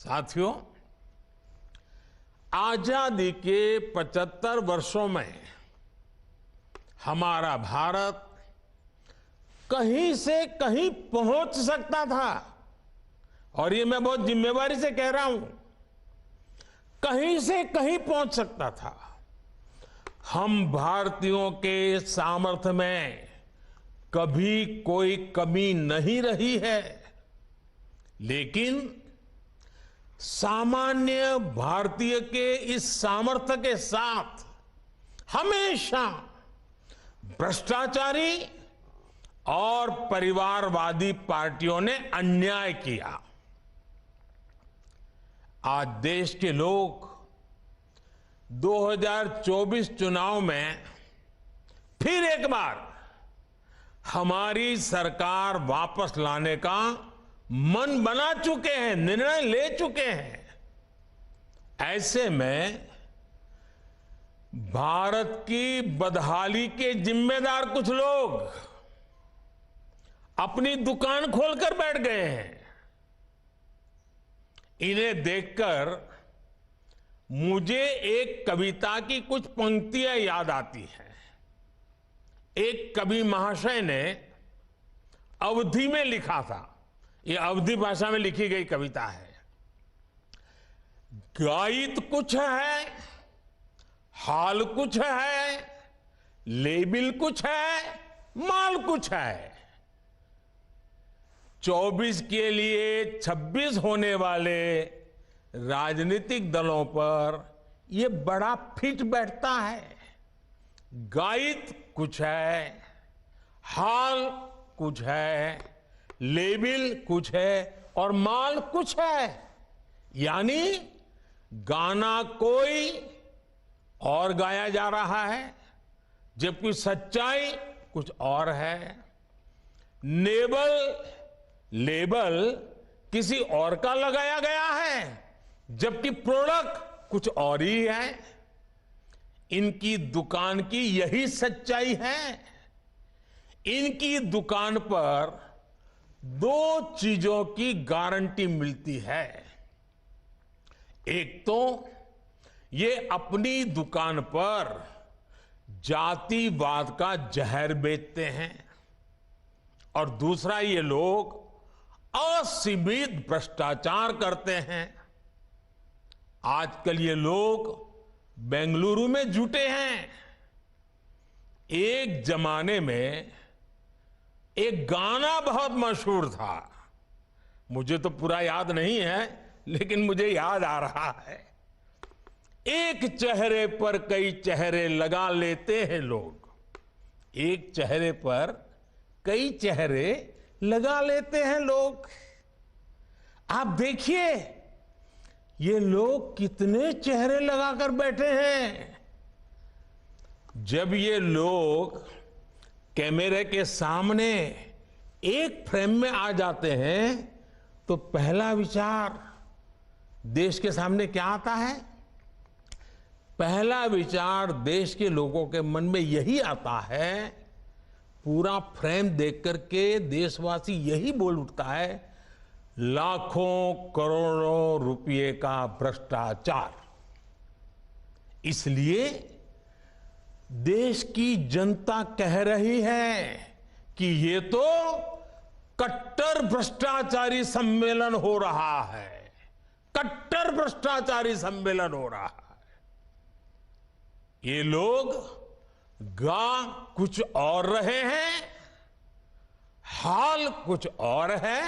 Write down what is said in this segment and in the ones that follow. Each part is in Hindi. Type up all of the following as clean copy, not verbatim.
साथियों, आजादी के 75 वर्षों में हमारा भारत कहीं से कहीं पहुंच सकता था। और ये मैं बहुत जिम्मेवारी से कह रहा हूं, कहीं से कहीं पहुंच सकता था। हम भारतीयों के सामर्थ्य में कभी कोई कमी नहीं रही है, लेकिन सामान्य भारतीय के इस सामर्थ्य के साथ हमेशा भ्रष्टाचारी और परिवारवादी पार्टियों ने अन्याय किया। आज देश के लोग 2024 चुनाव में फिर एक बार हमारी सरकार वापस लाने का मन बना चुके हैं, निर्णय ले चुके हैं। ऐसे में भारत की बदहाली के जिम्मेदार कुछ लोग अपनी दुकान खोलकर बैठ गए हैं। इन्हें देखकर मुझे एक कविता की कुछ पंक्तियां याद आती हैं। एक कवि महाशय ने अवधी में लिखा था, ये अवधी भाषा में लिखी गई कविता है। गायित कुछ है, हाल कुछ है, लेबिल कुछ है, माल कुछ है। 24 के लिए 26 होने वाले राजनीतिक दलों पर यह बड़ा फिट बैठता है। गायित कुछ है, हाल कुछ है, लेबिल कुछ है और माल कुछ है। यानी गाना कोई और गाया जा रहा है, जबकि सच्चाई कुछ और है। लेबल किसी और का लगाया गया है, जबकि प्रोडक्ट कुछ और ही है। इनकी दुकान की यही सच्चाई है। इनकी दुकान पर दो चीजों की गारंटी मिलती है। एक तो ये अपनी दुकान पर जातिवाद का जहर बेचते हैं, और दूसरा ये लोग असीमित भ्रष्टाचार करते हैं। आजकल ये लोग बेंगलुरु में जुटे हैं। एक जमाने में एक गाना बहुत मशहूर था, मुझे तो पूरा याद नहीं है, लेकिन मुझे याद आ रहा है। एक चेहरे पर कई चेहरे लगा लेते हैं लोग, एक चेहरे पर कई चेहरे लगा लेते हैं लोग। आप देखिए ये लोग कितने चेहरे लगाकर बैठे हैं। जब ये लोग कैमरे के सामने एक फ्रेम में आ जाते हैं तो पहला विचार देश के सामने क्या आता है? पहला विचार देश के लोगों के मन में यही आता है, पूरा फ्रेम देख करके देशवासी यही बोल उठता है, लाखों करोड़ों रुपए का भ्रष्टाचार। इसलिए देश की जनता कह रही है कि ये तो कट्टर भ्रष्टाचारी सम्मेलन हो रहा है, कट्टर भ्रष्टाचारी सम्मेलन हो रहा है। ये लोग गा कुछ और रहे हैं, हाल कुछ और है,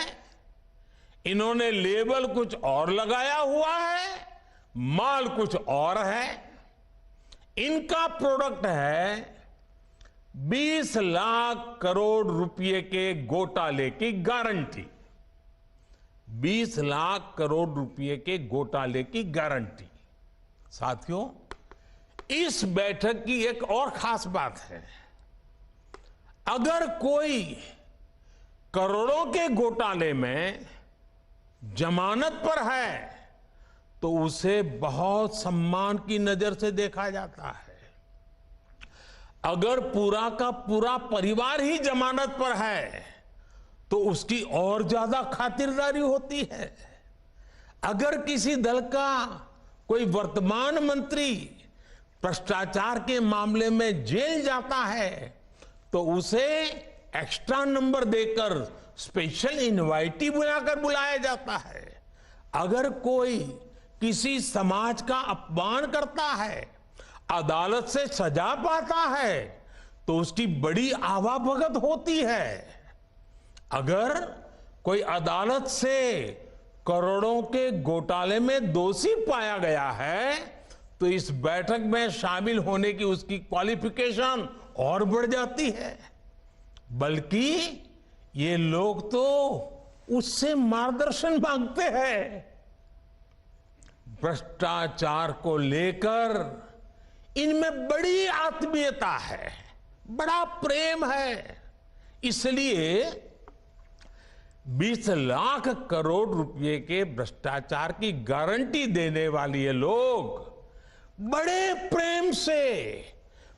इन्होंने लेबल कुछ और लगाया हुआ है, माल कुछ और है। इनका प्रोडक्ट है 20 लाख करोड़ रुपए के घोटाले की गारंटी। 20 लाख करोड़ रुपए के घोटाले की गारंटी। साथियों, इस बैठक की एक और खास बात है। अगर कोई करोड़ों के घोटाले में जमानत पर है तो उसे बहुत सम्मान की नजर से देखा जाता है। अगर पूरा का पूरा परिवार ही जमानत पर है तो उसकी और ज्यादा खातिरदारी होती है। अगर किसी दल का कोई वर्तमान मंत्री भ्रष्टाचार के मामले में जेल जाता है तो उसे एक्स्ट्रा नंबर देकर स्पेशल इनवाइटी बुलाकर बुलाया जाता है। अगर कोई किसी समाज का अपमान करता है, अदालत से सजा पाता है, तो उसकी बड़ी आवाभगत होती है। अगर कोई अदालत से करोड़ों के घोटाले में दोषी पाया गया है तो इस बैठक में शामिल होने की उसकी क्वालिफिकेशन और बढ़ जाती है। बल्कि ये लोग तो उससे मार्गदर्शन मांगते हैं। भ्रष्टाचार को लेकर इनमें बड़ी आत्मीयता है, बड़ा प्रेम है। इसलिए 20 लाख करोड़ रुपए के भ्रष्टाचार की गारंटी देने वाले ये लोग बड़े प्रेम से,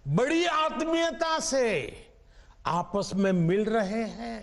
बड़ी आत्मीयता से आपस में मिल रहे हैं।